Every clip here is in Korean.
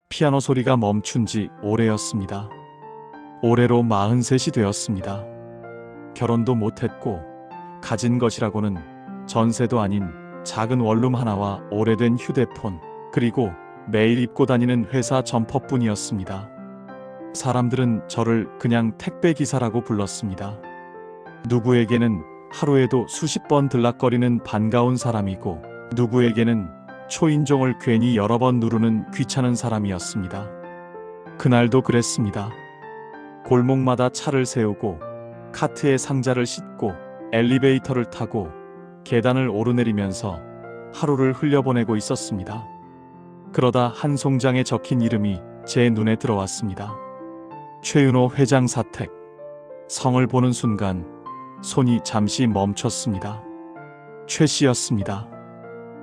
피아노 소리가 멈춘 지 오래였습니다. 올해로 43이 되었습니다. 결혼도 못했고 가진 것이라고는 전세도 아닌 작은 원룸 하나와 오래된 휴대폰, 그리고 매일 입고 다니는 회사 점퍼뿐이었습니다. 사람들은 저를 그냥 택배 기사라고 불렀습니다. 누구에게는 하루에도 수십 번 들락거리는 반가운 사람이고, 누구에게는 초인종을 괜히 여러 번 누르는 귀찮은 사람이었습니다. 그날도 그랬습니다. 골목마다 차를 세우고 카트에 상자를 싣고 엘리베이터를 타고 계단을 오르내리면서 하루를 흘려보내고 있었습니다. 그러다 한 송장에 적힌 이름이 제 눈에 들어왔습니다. 최윤호 회장 사택. 성을 보는 순간 손이 잠시 멈췄습니다. 최 씨였습니다.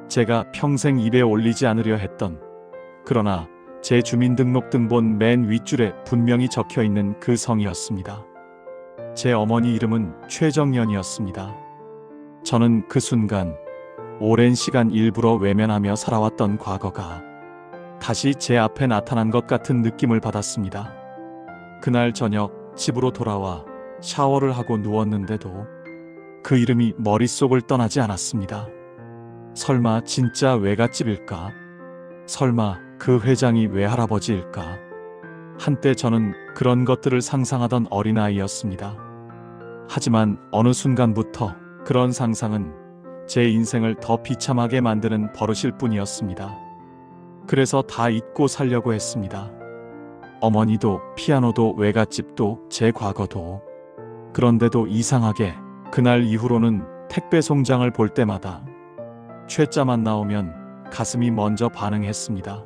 제가 평생 입에 올리지 않으려 했던, 그러나 제 주민등록등본 맨 윗줄에 분명히 적혀있는 그 성이었습니다. 제 어머니 이름은 최정연이었습니다. 저는 그 순간 오랜 시간 일부러 외면하며 살아왔던 과거가 다시 제 앞에 나타난 것 같은 느낌을 받았습니다. 그날 저녁 집으로 돌아와 샤워를 하고 누웠는데도 그 이름이 머릿속을 떠나지 않았습니다. 설마 진짜 외갓집일까? 설마 그 회장이 외할아버지일까? 한때 저는 그런 것들을 상상하던 어린아이였습니다. 하지만 어느 순간부터 그런 상상은 제 인생을 더 비참하게 만드는 버릇일 뿐이었습니다. 그래서 다 잊고 살려고 했습니다. 어머니도, 피아노도, 외갓집도, 제 과거도. 그런데도 이상하게 그날 이후로는 택배 송장을 볼 때마다 최자만 나오면 가슴이 먼저 반응했습니다.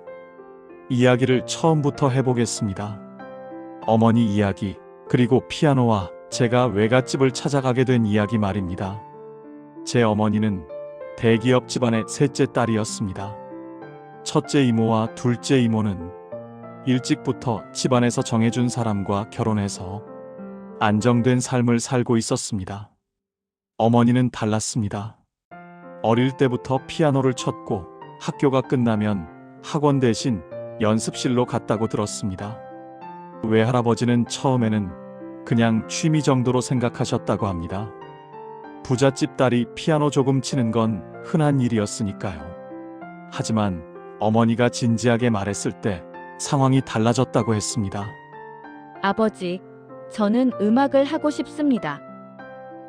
이야기를 처음부터 해보겠습니다. 어머니 이야기, 그리고 피아노와 제가 외갓집을 찾아가게 된 이야기 말입니다. 제 어머니는 대기업 집안의 셋째 딸이었습니다. 첫째 이모와 둘째 이모는 일찍부터 집안에서 정해준 사람과 결혼해서 안정된 삶을 살고 있었습니다. 어머니는 달랐습니다. 어릴 때부터 피아노를 쳤고 학교가 끝나면 학원 대신 연습실로 갔다고 들었습니다. 외할아버지는 처음에는 그냥 취미 정도로 생각하셨다고 합니다. 부잣집 딸이 피아노 조금 치는 건 흔한 일이었으니까요. 하지만 어머니가 진지하게 말했을 때 상황이 달라졌다고 했습니다. 아버지, 저는 음악을 하고 싶습니다.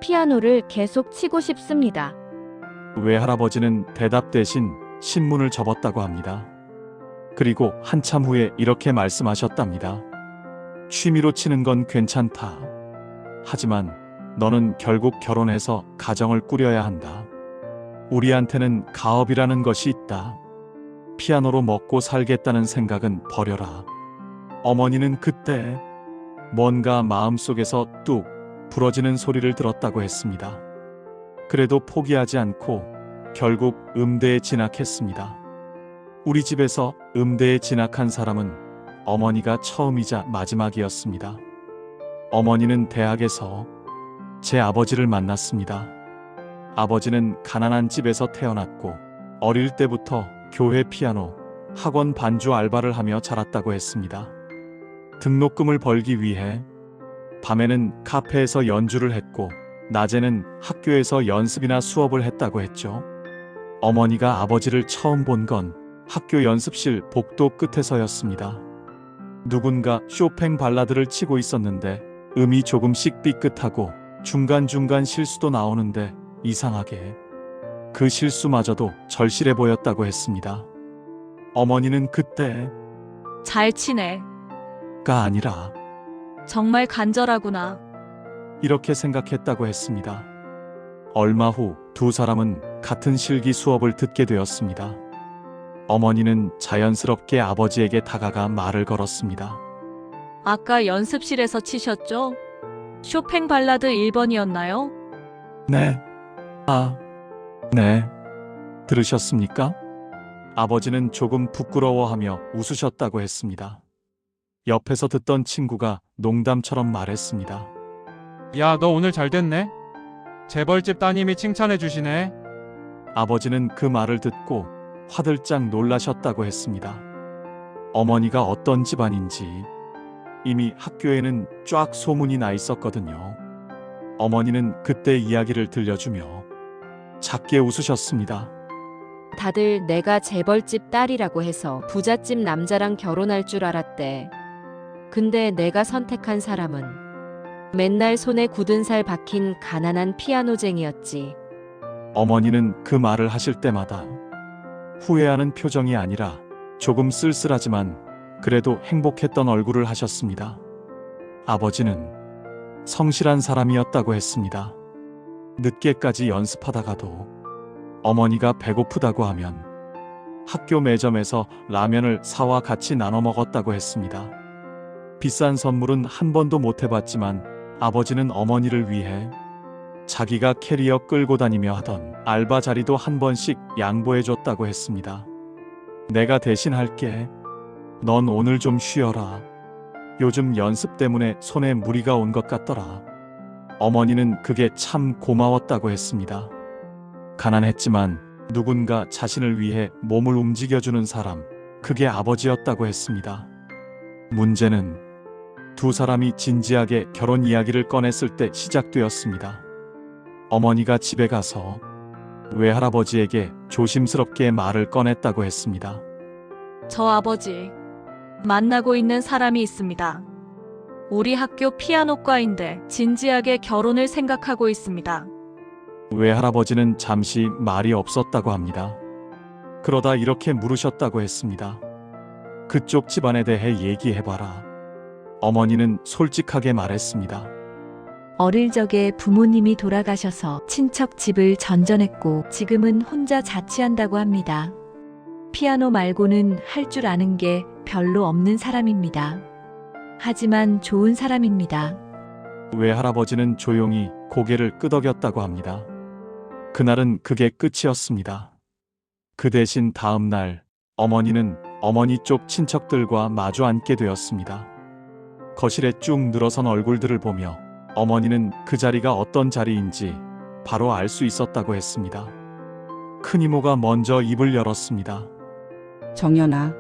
피아노를 계속 치고 싶습니다. 외할아버지는 대답 대신 신문을 접었다고 합니다. 그리고 한참 후에 이렇게 말씀하셨답니다. 취미로 치는 건 괜찮다. 하지만 너는 결국 결혼해서 가정을 꾸려야 한다. 우리한테는 가업이라는 것이 있다. 피아노로 먹고 살겠다는 생각은 버려라. 어머니는 그때 뭔가 마음속에서 뚝 부러지는 소리를 들었다고 했습니다. 그래도 포기하지 않고 결국 음대에 진학했습니다. 우리 집에서 음대에 진학한 사람은 어머니가 처음이자 마지막이었습니다. 어머니는 대학에서 제 아버지를 만났습니다. 아버지는 가난한 집에서 태어났고 어릴 때부터 교회 피아노, 학원 반주 알바를 하며 자랐다고 했습니다. 등록금을 벌기 위해 밤에는 카페에서 연주를 했고 낮에는 학교에서 연습이나 수업을 했다고 했죠. 어머니가 아버지를 처음 본 건 학교 연습실 복도 끝에서였습니다. 누군가 쇼팽 발라드를 치고 있었는데 음이 조금씩 삐끗하고 중간중간 실수도 나오는데 이상하게 그 실수마저도 절실해 보였다고 했습니다. 어머니는 그때 잘 치네. 가 아니라 정말 간절하구나. 이렇게 생각했다고 했습니다. 얼마 후 두 사람은 같은 실기 수업을 듣게 되었습니다. 어머니는 자연스럽게 아버지에게 다가가 말을 걸었습니다. 아까 연습실에서 치셨죠? 쇼팽 발라드 1번이었나요? 네. 네. 들으셨습니까? 아버지는 조금 부끄러워하며 웃으셨다고 했습니다. 옆에서 듣던 친구가 농담처럼 말했습니다. 야, 너 오늘 잘 됐네? 재벌집 따님이 칭찬해 주시네. 아버지는 그 말을 듣고 화들짝 놀라셨다고 했습니다. 어머니가 어떤 집안인지 이미 학교에는 쫙 소문이 나 있었거든요. 어머니는 그때 이야기를 들려주며 작게 웃으셨습니다. 다들 내가 재벌집 딸이라고 해서 부잣집 남자랑 결혼할 줄 알았대. 근데 내가 선택한 사람은 맨날 손에 굳은 살 박힌 가난한 피아노쟁이였지. 어머니는 그 말을 하실 때마다 후회하는 표정이 아니라 조금 쓸쓸하지만 그래도 행복했던 얼굴을 하셨습니다. 아버지는 성실한 사람이었다고 했습니다. 늦게까지 연습하다가도 어머니가 배고프다고 하면 학교 매점에서 라면을 사와 같이 나눠 먹었다고 했습니다. 비싼 선물은 한 번도 못 해봤지만 아버지는 어머니를 위해 자기가 캐리어 끌고 다니며 하던 알바 자리도 한 번씩 양보해줬다고 했습니다. 내가 대신 할게. 넌 오늘 좀 쉬어라. 요즘 연습 때문에 손에 무리가 온 것 같더라. 어머니는 그게 참 고마웠다고 했습니다. 가난했지만 누군가 자신을 위해 몸을 움직여주는 사람, 그게 아버지였다고 했습니다. 문제는 두 사람이 진지하게 결혼 이야기를 꺼냈을 때 시작되었습니다. 어머니가 집에 가서 외할아버지에게 조심스럽게 말을 꺼냈다고 했습니다. 저 아버지, 만나고 있는 사람이 있습니다. 우리 학교 피아노과인데 진지하게 결혼을 생각하고 있습니다. 외할아버지는 잠시 말이 없었다고 합니다. 그러다 이렇게 물으셨다고 했습니다. 그쪽 집안에 대해 얘기해봐라. 어머니는 솔직하게 말했습니다. 어릴 적에 부모님이 돌아가셔서 친척 집을 전전했고 지금은 혼자 자취한다고 합니다. 피아노 말고는 할 줄 아는 게 별로 없는 사람입니다. 하지만 좋은 사람입니다. 외할아버지는 조용히 고개를 끄덕였다고 합니다. 그날은 그게 끝이었습니다. 그 대신 다음 날 어머니는 어머니 쪽 친척들과 마주 앉게 되었습니다. 거실에 쭉 늘어선 얼굴들을 보며 어머니는 그 자리가 어떤 자리인지 바로 알 수 있었다고 했습니다. 큰 이모가 먼저 입을 열었습니다. 정연아,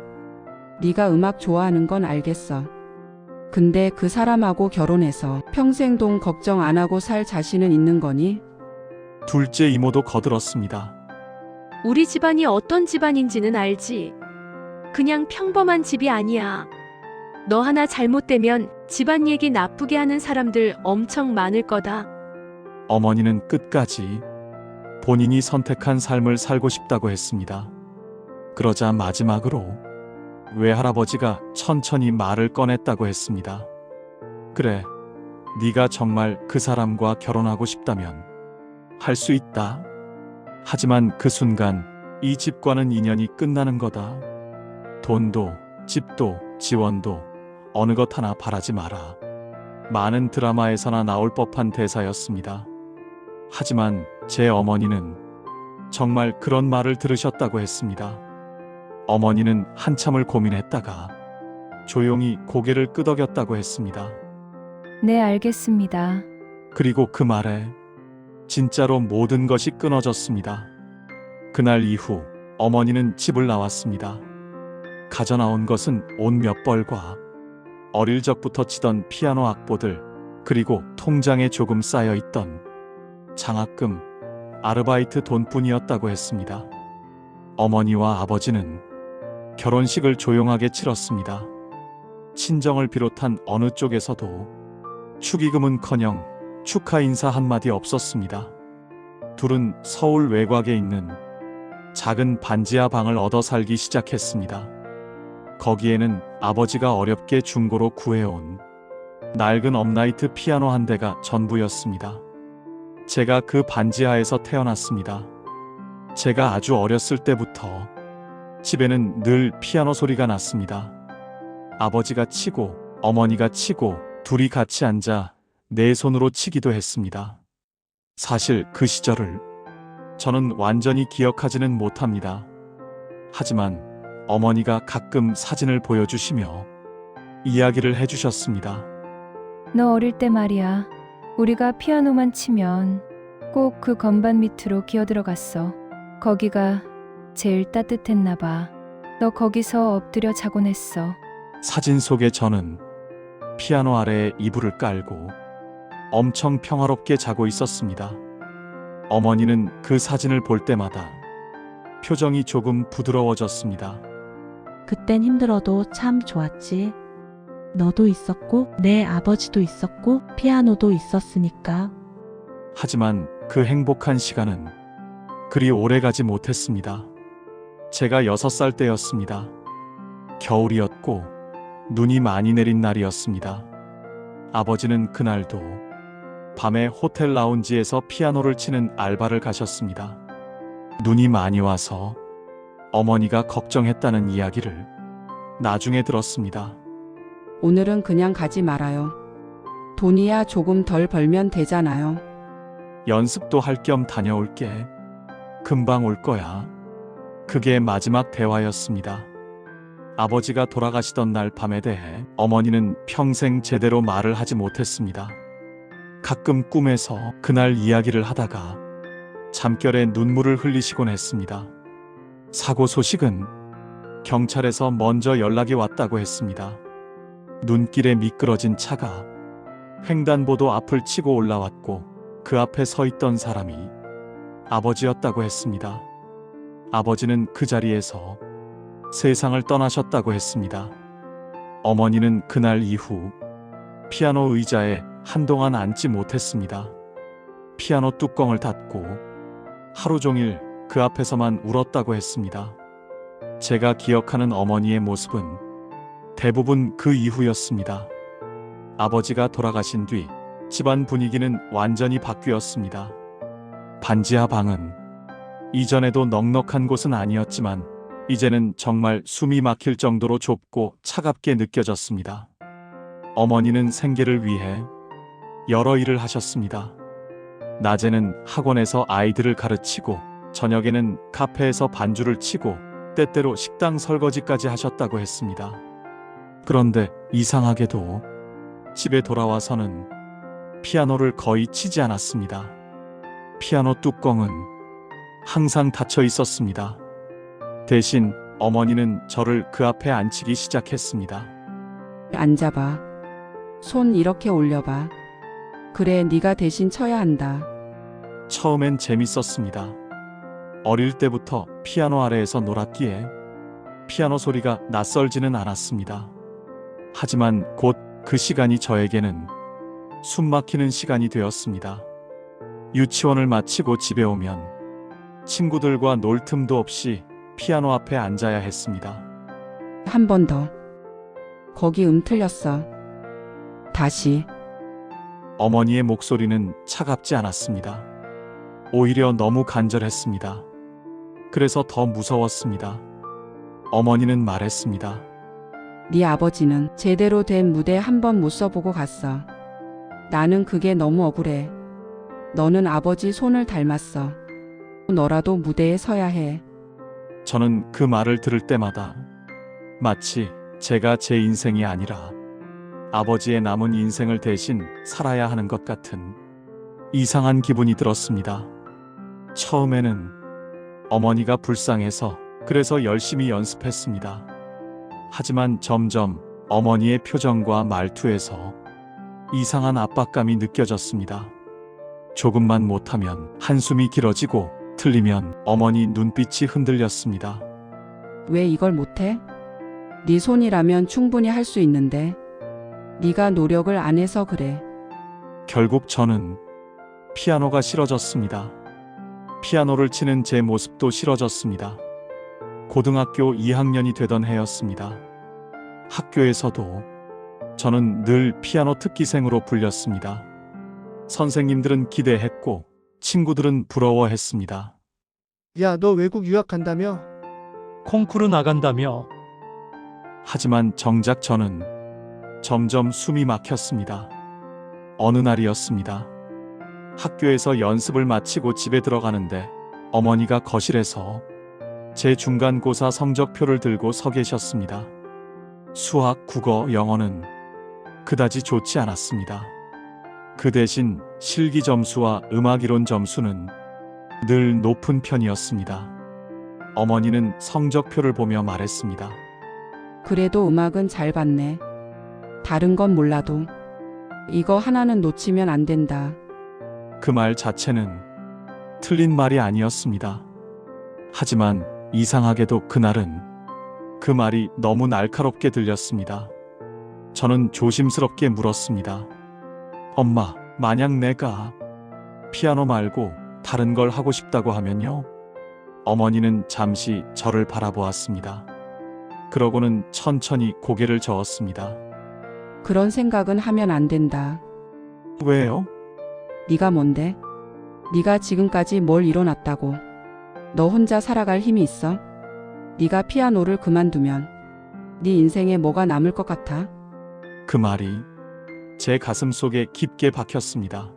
네가 음악 좋아하는 건 알겠어. 근데 그 사람하고 결혼해서 평생 돈 걱정 안 하고 살 자신은 있는 거니? 둘째 이모도 거들었습니다. 우리 집안이 어떤 집안인지는 알지. 그냥 평범한 집이 아니야. 너 하나 잘못되면 집안 얘기 나쁘게 하는 사람들 엄청 많을 거다. 어머니는 끝까지 본인이 선택한 삶을 살고 싶다고 했습니다. 그러자 마지막으로 외할아버지가 천천히 말을 꺼냈다고 했습니다. 그래, 네가 정말 그 사람과 결혼하고 싶다면 할 수 있다. 하지만 그 순간 이 집과는 인연이 끝나는 거다. 돈도 집도 지원도 어느 것 하나 바라지 마라. 많은 드라마에서나 나올 법한 대사였습니다. 하지만 제 어머니는 정말 그런 말을 들으셨다고 했습니다. 어머니는 한참을 고민했다가 조용히 고개를 끄덕였다고 했습니다. 네, 알겠습니다. 그리고 그 말에 진짜로 모든 것이 끊어졌습니다. 그날 이후 어머니는 집을 나왔습니다. 가져나온 것은 옷 몇 벌과 어릴 적부터 치던 피아노 악보들, 그리고 통장에 조금 쌓여있던 장학금, 아르바이트 돈뿐이었다고 했습니다. 어머니와 아버지는 결혼식을 조용하게 치렀습니다. 친정을 비롯한 어느 쪽에서도 축의금은커녕 축하 인사 한마디 없었습니다. 둘은 서울 외곽에 있는 작은 반지하 방을 얻어 살기 시작했습니다. 거기에는 아버지가 어렵게 중고로 구해온 낡은 업라이트 피아노 한 대가 전부였습니다. 제가 그 반지하에서 태어났습니다. 제가 아주 어렸을 때부터 집에는 늘 피아노 소리가 났습니다. 아버지가 치고 어머니가 치고 둘이 같이 앉아 내 손으로 치기도 했습니다. 사실 그 시절을 저는 완전히 기억하지는 못합니다. 하지만 어머니가 가끔 사진을 보여주시며 이야기를 해주셨습니다. 너 어릴 때 말이야. 우리가 피아노만 치면 꼭 그 건반 밑으로 기어들어갔어. 거기가 제일 따뜻했나 봐. 너 거기서 엎드려 자곤 했어. 사진 속의 저는 피아노 아래에 이불을 깔고 엄청 평화롭게 자고 있었습니다. 어머니는 그 사진을 볼 때마다 표정이 조금 부드러워졌습니다. 그땐 힘들어도 참 좋았지. 너도 있었고, 내 아버지도 있었고, 피아노도 있었으니까. 하지만 그 행복한 시간은 그리 오래 가지 못했습니다. 제가 6살 때였습니다. 겨울이었고 눈이 많이 내린 날이었습니다. 아버지는 그날도 밤에 호텔 라운지에서 피아노를 치는 알바를 가셨습니다. 눈이 많이 와서 어머니가 걱정했다는 이야기를 나중에 들었습니다. 오늘은 그냥 가지 말아요. 돈이야 조금 덜 벌면 되잖아요. 연습도 할 겸 다녀올게. 금방 올 거야. 그게 마지막 대화였습니다. 아버지가 돌아가시던 날 밤에 대해 어머니는 평생 제대로 말을 하지 못했습니다. 가끔 꿈에서 그날 이야기를 하다가 잠결에 눈물을 흘리시곤 했습니다. 사고 소식은 경찰에서 먼저 연락이 왔다고 했습니다. 눈길에 미끄러진 차가 횡단보도 앞을 치고 올라왔고 그 앞에 서 있던 사람이 아버지였다고 했습니다. 아버지는 그 자리에서 세상을 떠나셨다고 했습니다. 어머니는 그날 이후 피아노 의자에 한동안 앉지 못했습니다. 피아노 뚜껑을 닫고 하루 종일 그 앞에서만 울었다고 했습니다. 제가 기억하는 어머니의 모습은 대부분 그 이후였습니다. 아버지가 돌아가신 뒤 집안 분위기는 완전히 바뀌었습니다. 반지하 방은 이전에도 넉넉한 곳은 아니었지만 이제는 정말 숨이 막힐 정도로 좁고 차갑게 느껴졌습니다. 어머니는 생계를 위해 여러 일을 하셨습니다. 낮에는 학원에서 아이들을 가르치고 저녁에는 카페에서 반주를 치고 때때로 식당 설거지까지 하셨다고 했습니다. 그런데 이상하게도 집에 돌아와서는 피아노를 거의 치지 않았습니다. 피아노 뚜껑은 항상 닫혀 있었습니다. 대신 어머니는 저를 그 앞에 앉히기 시작했습니다. 앉아봐. 손 이렇게 올려봐. 그래, 네가 대신 쳐야 한다. 처음엔 재밌었습니다. 어릴 때부터 피아노 아래에서 놀았기에 피아노 소리가 낯설지는 않았습니다. 하지만 곧 그 시간이 저에게는 숨 막히는 시간이 되었습니다. 유치원을 마치고 집에 오면 친구들과 놀 틈도 없이 피아노 앞에 앉아야 했습니다. 한 번 더. 거기 틀렸어. 다시. 어머니의 목소리는 차갑지 않았습니다. 오히려 너무 간절했습니다. 그래서 더 무서웠습니다. 어머니는 말했습니다. 네 아버지는 제대로 된 무대 한 번 못 써보고 갔어. 나는 그게 너무 억울해. 너는 아버지 손을 닮았어. 너라도 무대에 서야 해. 저는 그 말을 들을 때마다 마치 제가 제 인생이 아니라 아버지의 남은 인생을 대신 살아야 하는 것 같은 이상한 기분이 들었습니다. 처음에는 어머니가 불쌍해서 그래서 열심히 연습했습니다. 하지만 점점 어머니의 표정과 말투에서 이상한 압박감이 느껴졌습니다. 조금만 못하면 한숨이 길어지고 틀리면 어머니 눈빛이 흔들렸습니다. 왜 이걸 못해? 네 손이라면 충분히 할 수 있는데. 네가 노력을 안 해서 그래. 결국 저는 피아노가 싫어졌습니다. 피아노를 치는 제 모습도 싫어졌습니다. 고등학교 2학년이 되던 해였습니다. 학교에서도 저는 늘 피아노 특기생으로 불렸습니다. 선생님들은 기대했고 친구들은 부러워했습니다. 야, 너 외국 유학 간다며? 콩쿠르 나간다며? 하지만 정작 저는 점점 숨이 막혔습니다. 어느 날이었습니다. 학교에서 연습을 마치고 집에 들어가는데 어머니가 거실에서 제 중간고사 성적표를 들고 서 계셨습니다. 수학, 국어, 영어는 그다지 좋지 않았습니다. 그 대신 실기 점수와 음악 이론 점수는 늘 높은 편이었습니다. 어머니는 성적표를 보며 말했습니다. 그래도 음악은 잘 봤네. 다른 건 몰라도 이거 하나는 놓치면 안 된다. 그 말 자체는 틀린 말이 아니었습니다. 하지만 이상하게도 그날은 그 말이 너무 날카롭게 들렸습니다. 저는 조심스럽게 물었습니다. 엄마, 만약 내가 피아노 말고 다른 걸 하고 싶다고 하면요? 어머니는 잠시 저를 바라보았습니다. 그러고는 천천히 고개를 저었습니다. 그런 생각은 하면 안 된다. 왜요? 네가 뭔데? 네가 지금까지 뭘 이뤄놨다고. 너 혼자 살아갈 힘이 있어? 네가 피아노를 그만두면 네 인생에 뭐가 남을 것 같아? 그 말이 제 가슴 속에 깊게 박혔습니다.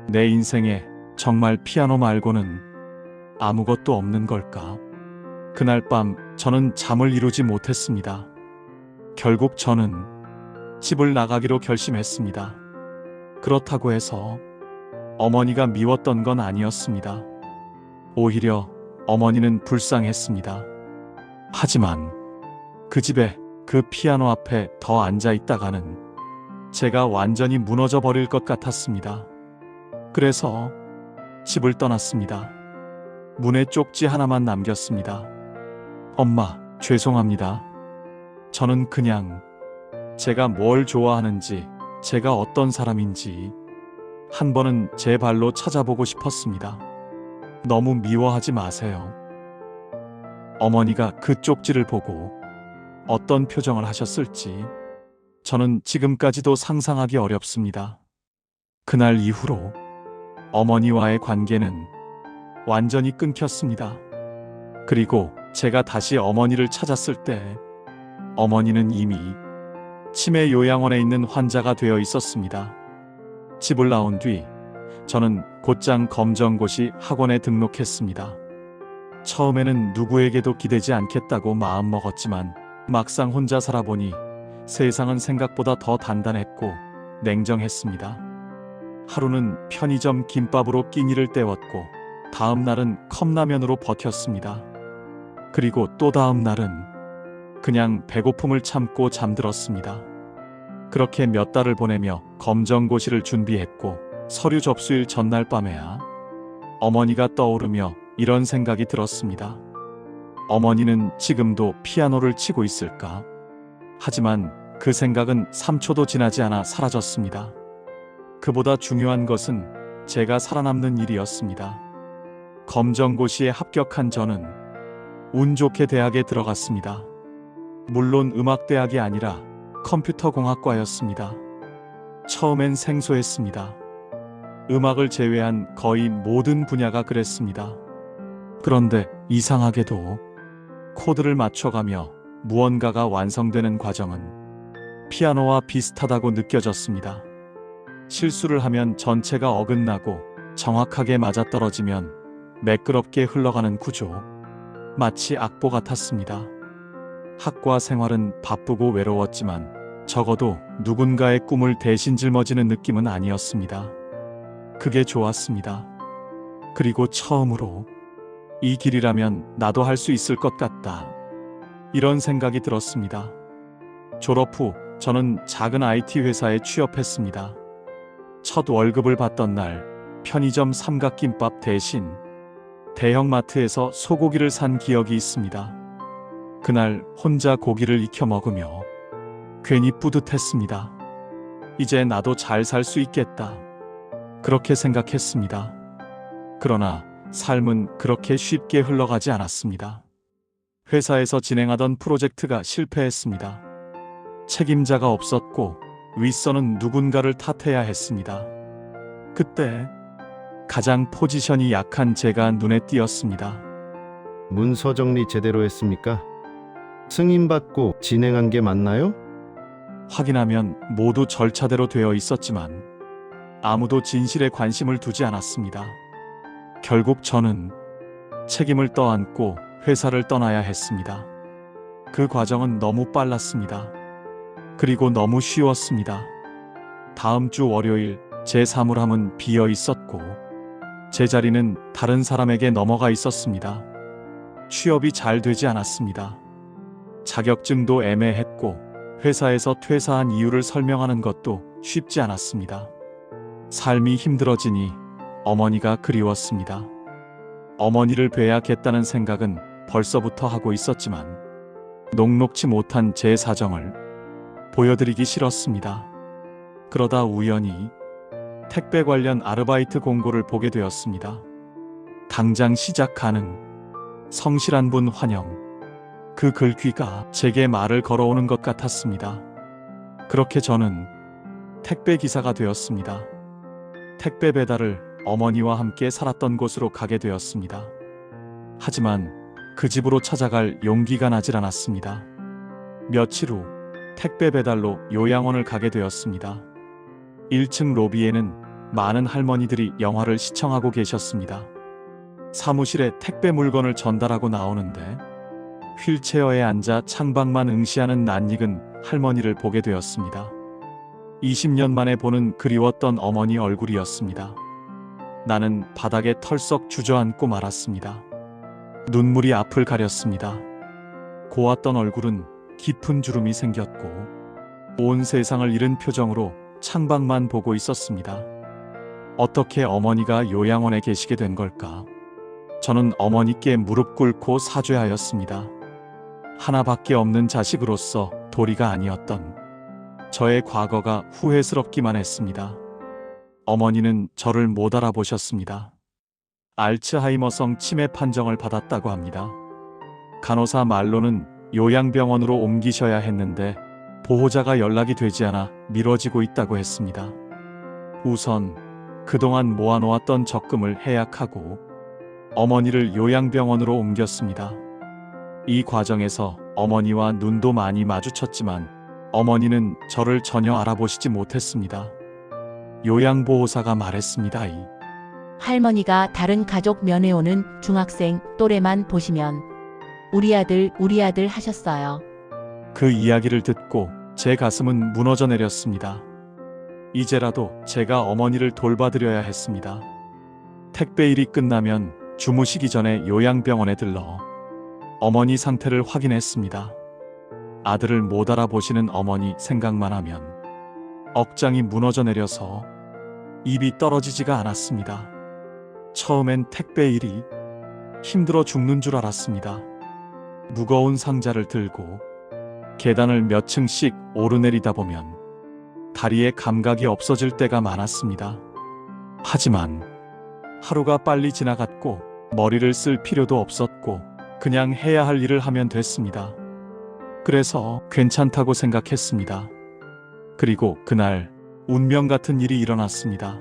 내 인생에 정말 피아노 말고는 아무것도 없는 걸까? 그날 밤 저는 잠을 이루지 못했습니다. 결국 저는 집을 나가기로 결심했습니다. 그렇다고 해서 어머니가 미웠던 건 아니었습니다. 오히려 어머니는 불쌍했습니다. 하지만 그 집에 그 피아노 앞에 더 앉아 있다가는 제가 완전히 무너져 버릴 것 같았습니다. 그래서 집을 떠났습니다. 문에 쪽지 하나만 남겼습니다. 엄마, 죄송합니다. 저는 그냥 제가 뭘 좋아하는지, 제가 어떤 사람인지 한 번은 제 발로 찾아보고 싶었습니다. 너무 미워하지 마세요. 어머니가 그 쪽지를 보고 어떤 표정을 하셨을지 저는 지금까지도 상상하기 어렵습니다. 그날 이후로 어머니와의 관계는 완전히 끊겼습니다. 그리고 제가 다시 어머니를 찾았을 때 어머니는 이미 치매 요양원에 있는 환자가 되어 있었습니다. 집을 나온 뒤 저는 곧장 검정고시 학원에 등록했습니다. 처음에는 누구에게도 기대지 않겠다고 마음먹었지만 막상 혼자 살아보니 세상은 생각보다 더 단단했고 냉정했습니다. 하루는 편의점 김밥으로 끼니를 때웠고 다음 날은 컵라면으로 버텼습니다. 그리고 또 다음 날은 그냥 배고픔을 참고 잠들었습니다. 그렇게 몇 달을 보내며 검정고시를 준비했고 서류 접수일 전날 밤에야 어머니가 떠오르며 이런 생각이 들었습니다. 어머니는 지금도 피아노를 치고 있을까? 하지만 그 생각은 3초도 지나지 않아 사라졌습니다. 그보다 중요한 것은 제가 살아남는 일이었습니다. 검정고시에 합격한 저는 운 좋게 대학에 들어갔습니다. 물론 음악대학이 아니라 컴퓨터공학과였습니다. 처음엔 생소했습니다. 음악을 제외한 거의 모든 분야가 그랬습니다. 그런데 이상하게도 코드를 맞춰가며 무언가가 완성되는 과정은 피아노와 비슷하다고 느껴졌습니다. 실수를 하면 전체가 어긋나고 정확하게 맞아떨어지면 매끄럽게 흘러가는 구조. 마치 악보 같았습니다. 학과 생활은 바쁘고 외로웠지만 적어도 누군가의 꿈을 대신 짊어지는 느낌은 아니었습니다. 그게 좋았습니다. 그리고 처음으로 이 길이라면 나도 할 수 있을 것 같다. 이런 생각이 들었습니다. 졸업 후 저는 작은 IT 회사에 취업했습니다. 첫 월급을 받던 날 편의점 삼각김밥 대신 대형마트에서 소고기를 산 기억이 있습니다. 그날 혼자 고기를 익혀 먹으며 괜히 뿌듯했습니다. 이제 나도 잘 살 수 있겠다. 그렇게 생각했습니다. 그러나 삶은 그렇게 쉽게 흘러가지 않았습니다. 회사에서 진행하던 프로젝트가 실패했습니다. 책임자가 없었고 윗선은 누군가를 탓해야 했습니다. 그때 가장 포지션이 약한 제가 눈에 띄었습니다. 문서 정리 제대로 했습니까? 승인받고 진행한 게 맞나요? 확인하면 모두 절차대로 되어 있었지만 아무도 진실에 관심을 두지 않았습니다. 결국 저는 책임을 떠안고 회사를 떠나야 했습니다. 그 과정은 너무 빨랐습니다. 그리고 너무 쉬웠습니다. 다음 주 월요일 제 사물함은 비어 있었고 제 자리는 다른 사람에게 넘어가 있었습니다. 취업이 잘 되지 않았습니다. 자격증도 애매했고 회사에서 퇴사한 이유를 설명하는 것도 쉽지 않았습니다. 삶이 힘들어지니 어머니가 그리웠습니다. 어머니를 뵈야겠다는 생각은 벌써부터 하고 있었지만 녹록치 못한 제 사정을 보여드리기 싫었습니다. 그러다 우연히 택배 관련 아르바이트 공고를 보게 되었습니다. 당장 시작 가능. 성실한 분 환영. 그 글귀가 제게 말을 걸어오는 것 같았습니다. 그렇게 저는 택배 기사가 되었습니다. 택배 배달을 어머니와 함께 살았던 곳으로 가게 되었습니다. 하지만 그 집으로 찾아갈 용기가 나질 않았습니다. 며칠 후 택배 배달로 요양원을 가게 되었습니다. 1층 로비에는 많은 할머니들이 영화를 시청하고 계셨습니다. 사무실에 택배 물건을 전달하고 나오는데 휠체어에 앉아 창밖만 응시하는 낯익은 할머니를 보게 되었습니다. 20년 만에 보는 그리웠던 어머니 얼굴이었습니다. 나는 바닥에 털썩 주저앉고 말았습니다. 눈물이 앞을 가렸습니다. 고왔던 얼굴은 깊은 주름이 생겼고 온 세상을 잃은 표정으로 창밖만 보고 있었습니다. 어떻게 어머니가 요양원에 계시게 된 걸까? 저는 어머니께 무릎 꿇고 사죄하였습니다. 하나밖에 없는 자식으로서 도리가 아니었던 저의 과거가 후회스럽기만 했습니다. 어머니는 저를 못 알아보셨습니다. 알츠하이머성 치매 판정을 받았다고 합니다. 간호사 말로는 요양병원으로 옮기셔야 했는데 보호자가 연락이 되지 않아 미뤄지고 있다고 했습니다. 우선 그동안 모아놓았던 적금을 해약하고 어머니를 요양병원으로 옮겼습니다. 이 과정에서 어머니와 눈도 많이 마주쳤지만 어머니는 저를 전혀 알아보시지 못했습니다. 요양보호사가 말했습니다. 할머니가 다른 가족 면회 오는 중학생 또래만 보시면 우리 아들 하셨어요. 그 이야기를 듣고 제 가슴은 무너져 내렸습니다. 이제라도 제가 어머니를 돌봐드려야 했습니다. 택배 일이 끝나면 주무시기 전에 요양병원에 들러 어머니 상태를 확인했습니다. 아들을 못 알아보시는 어머니 생각만 하면 억장이 무너져 내려서 입이 떨어지지가 않았습니다. 처음엔 택배 일이 힘들어 죽는 줄 알았습니다. 무거운 상자를 들고 계단을 몇 층씩 오르내리다 보면 다리에 감각이 없어질 때가 많았습니다. 하지만 하루가 빨리 지나갔고 머리를 쓸 필요도 없었고 그냥 해야 할 일을 하면 됐습니다. 그래서 괜찮다고 생각했습니다. 그리고 그날 운명 같은 일이 일어났습니다.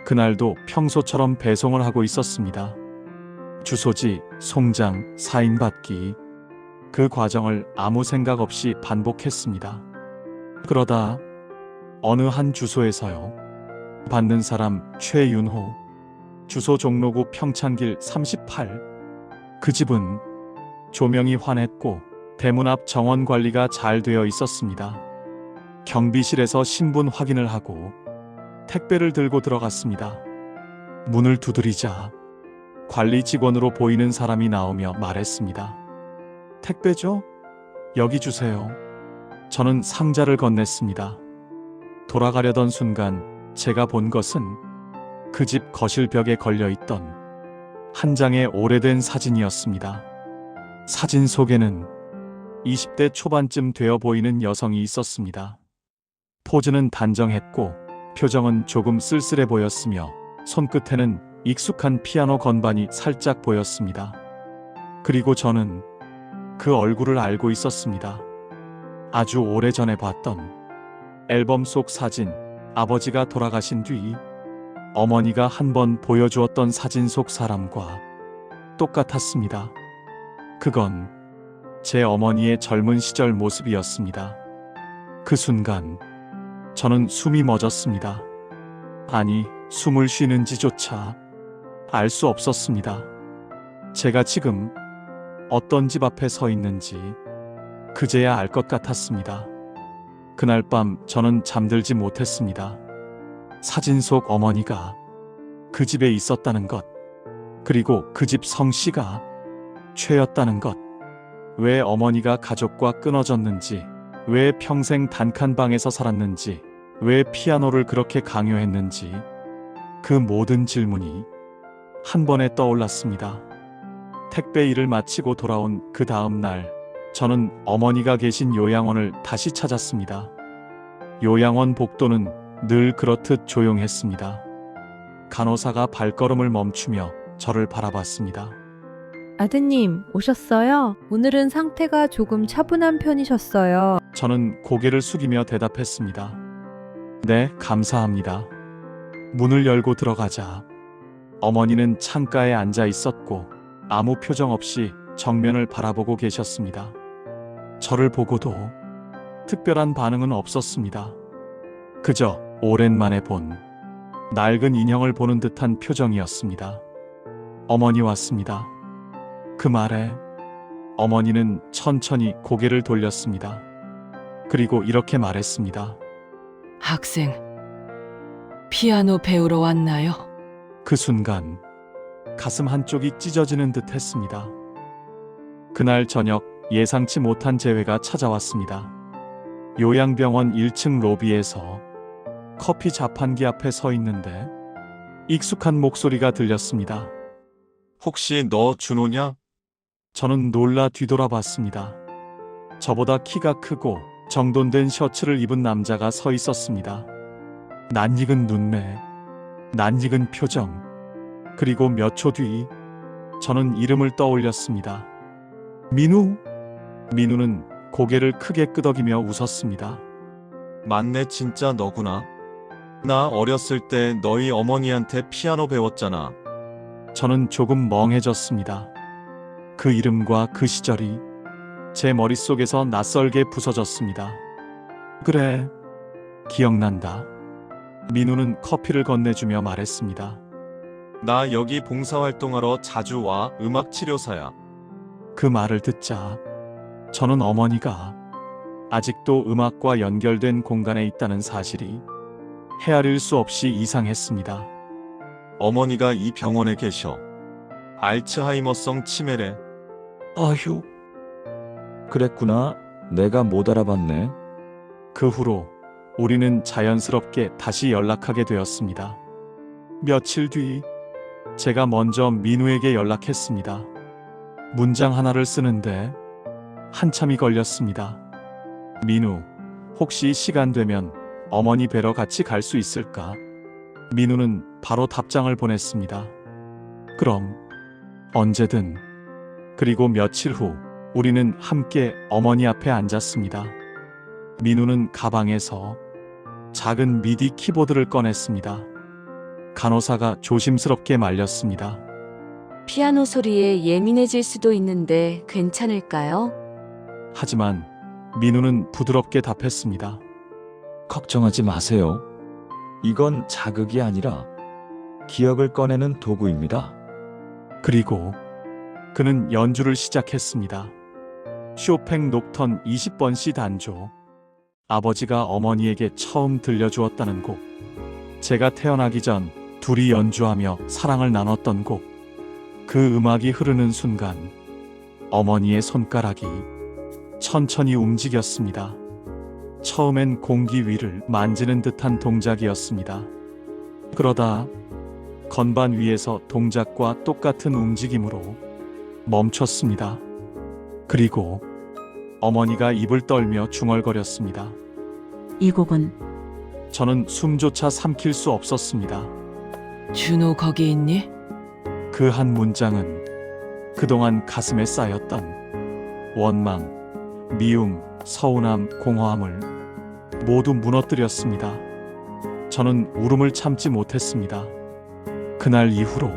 그날도 평소처럼 배송을 하고 있었습니다. 주소지, 송장, 사인받기. 그 과정을 아무 생각 없이 반복했습니다. 그러다 어느 한 주소에서요. 받는 사람 최윤호. 주소 종로구 평창길 38. 그 집은 조명이 환했고 대문 앞 정원 관리가 잘 되어 있었습니다. 경비실에서 신분 확인을 하고 택배를 들고 들어갔습니다. 문을 두드리자 관리 직원으로 보이는 사람이 나오며 말했습니다. 택배죠? 여기 주세요. 저는 상자를 건넸습니다. 돌아가려던 순간 제가 본 것은 그 집 거실 벽에 걸려있던 한 장의 오래된 사진이었습니다. 사진 속에는 20대 초반쯤 되어 보이는 여성이 있었습니다. 포즈는 단정했고 표정은 조금 쓸쓸해 보였으며 손끝에는 익숙한 피아노 건반이 살짝 보였습니다. 그리고 저는 그 얼굴을 알고 있었습니다. 아주 오래전에 봤던 앨범 속 사진, 아버지가 돌아가신 뒤 어머니가 한 번 보여주었던 사진 속 사람과 똑같았습니다. 그건 제 어머니의 젊은 시절 모습이었습니다. 그 순간 저는 숨이 멎었습니다. 아니, 숨을 쉬는지조차 알 수 없었습니다. 제가 지금 어떤 집 앞에 서 있는지 그제야 알 것 같았습니다. 그날 밤 저는 잠들지 못했습니다. 사진 속 어머니가 그 집에 있었다는 것, 그리고 그 집 성씨가 죄였다는 것. 왜 어머니가 가족과 끊어졌는지, 왜 평생 단칸방에서 살았는지, 왜 피아노를 그렇게 강요했는지, 그 모든 질문이 한 번에 떠올랐습니다. 택배 일을 마치고 돌아온 그 다음 날, 저는 어머니가 계신 요양원을 다시 찾았습니다. 요양원 복도는 늘 그렇듯 조용했습니다. 간호사가 발걸음을 멈추며 저를 바라봤습니다. 아드님, 오셨어요? 오늘은 상태가 조금 차분한 편이셨어요. 저는 고개를 숙이며 대답했습니다. 네, 감사합니다. 문을 열고 들어가자 어머니는 창가에 앉아 있었고 아무 표정 없이 정면을 바라보고 계셨습니다. 저를 보고도 특별한 반응은 없었습니다. 그저 오랜만에 본 낡은 인형을 보는 듯한 표정이었습니다. 어머니 왔습니다. 그 말에 어머니는 천천히 고개를 돌렸습니다. 그리고 이렇게 말했습니다. 학생, 피아노 배우러 왔나요? 그 순간 가슴 한쪽이 찢어지는 듯 했습니다. 그날 저녁 예상치 못한 재회가 찾아왔습니다. 요양병원 1층 로비에서 커피 자판기 앞에 서 있는데 익숙한 목소리가 들렸습니다. 혹시 너 준호냐? 저는 놀라 뒤돌아봤습니다. 저보다 키가 크고 정돈된 셔츠를 입은 남자가 서 있었습니다. 낯익은 눈매, 낯익은 표정, 그리고 몇 초 뒤 저는 이름을 떠올렸습니다. 민우? 민우는 고개를 크게 끄덕이며 웃었습니다. 맞네, 진짜 너구나. 나 어렸을 때 너희 어머니한테 피아노 배웠잖아. 저는 조금 멍해졌습니다. 그 이름과 그 시절이 제 머릿속에서 낯설게 부서졌습니다. 그래, 기억난다. 민우는 커피를 건네주며 말했습니다. 나 여기 봉사활동하러 자주 와. 음악치료사야. 그 말을 듣자 저는 어머니가 아직도 음악과 연결된 공간에 있다는 사실이 헤아릴 수 없이 이상했습니다. 어머니가 이 병원에 계셔. 알츠하이머성 치매래. 아휴, 그랬구나. 내가 못 알아봤네. 그 후로 우리는 자연스럽게 다시 연락하게 되었습니다. 며칠 뒤 제가 먼저 민우에게 연락했습니다. 문장 하나를 쓰는데 한참이 걸렸습니다. 민우, 혹시 시간 되면 어머니 뵈러 같이 갈 수 있을까? 민우는 바로 답장을 보냈습니다. 그럼 언제든. 그리고 며칠 후 우리는 함께 어머니 앞에 앉았습니다. 민우는 가방에서 작은 미디 키보드를 꺼냈습니다. 간호사가 조심스럽게 말렸습니다. 피아노 소리에 예민해질 수도 있는데 괜찮을까요? 하지만 민우는 부드럽게 답했습니다. 걱정하지 마세요. 이건 자극이 아니라 기억을 꺼내는 도구입니다. 그리고 그는 연주를 시작했습니다. 쇼팽 녹턴 20번시 단조. 아버지가 어머니에게 처음 들려주었다는 곡. 제가 태어나기 전 둘이 연주하며 사랑을 나눴던 곡. 그 음악이 흐르는 순간 어머니의 손가락이 천천히 움직였습니다. 처음엔 공기 위를 만지는 듯한 동작이었습니다. 그러다 건반 위에서 동작과 똑같은 움직임으로 멈췄습니다. 그리고 어머니가 입을 떨며 중얼거렸습니다. 이 곡은? 저는 숨조차 삼킬 수 없었습니다. 준호 거기 있니? 그 한 문장은 그동안 가슴에 쌓였던 원망, 미움, 서운함, 공허함을 모두 무너뜨렸습니다. 저는 울음을 참지 못했습니다. 그날 이후로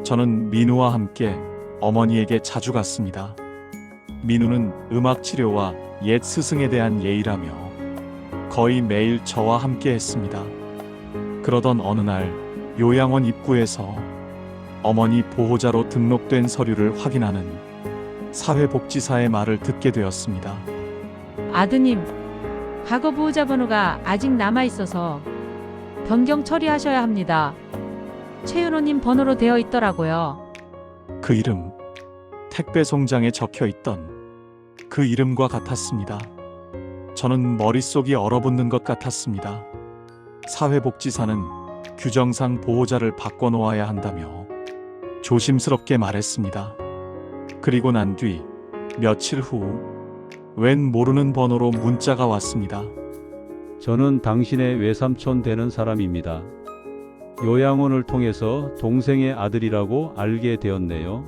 저는 민우와 함께 어머니에게 자주 갔습니다. 민우는 음악 치료와 옛 스승에 대한 예의라며 거의 매일 저와 함께 했습니다. 그러던 어느 날 요양원 입구에서 어머니 보호자로 등록된 서류를 확인하는 사회복지사의 말을 듣게 되었습니다. 아드님, 과거 보호자 번호가 아직 남아있어서 변경 처리하셔야 합니다. 최윤호님 번호로 되어 있더라고요. 그 이름, 택배 송장에 적혀 있던 그 이름과 같았습니다. 저는 머릿속이 얼어붙는 것 같았습니다. 사회복지사는 규정상 보호자를 바꿔놓아야 한다며 조심스럽게 말했습니다. 그리고 난 뒤 며칠 후 웬 모르는 번호로 문자가 왔습니다. 저는 당신의 외삼촌 되는 사람입니다. 요양원을 통해서 동생의 아들이라고 알게 되었네요.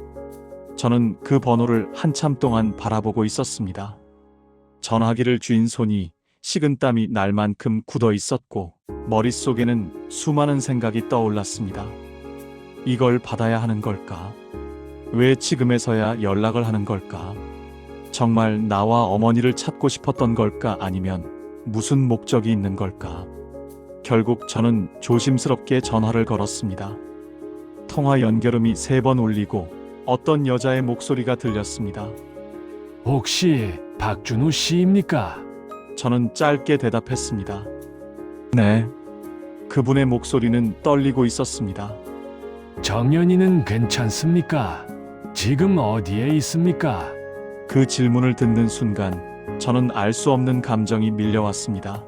저는 그 번호를 한참 동안 바라보고 있었습니다. 전화기를 쥔 손이 식은땀이 날 만큼 굳어 있었고 머릿속에는 수많은 생각이 떠올랐습니다. 이걸 받아야 하는 걸까? 왜 지금에서야 연락을 하는 걸까? 정말 나와 어머니를 찾고 싶었던 걸까? 아니면 무슨 목적이 있는 걸까? 결국 저는 조심스럽게 전화를 걸었습니다. 통화 연결음이 3번 울리고 어떤 여자의 목소리가 들렸습니다. 혹시 박준우 씨입니까? 저는 짧게 대답했습니다. 네. 그분의 목소리는 떨리고 있었습니다. 정연이는 괜찮습니까? 지금 어디에 있습니까? 그 질문을 듣는 순간 저는 알 수 없는 감정이 밀려왔습니다.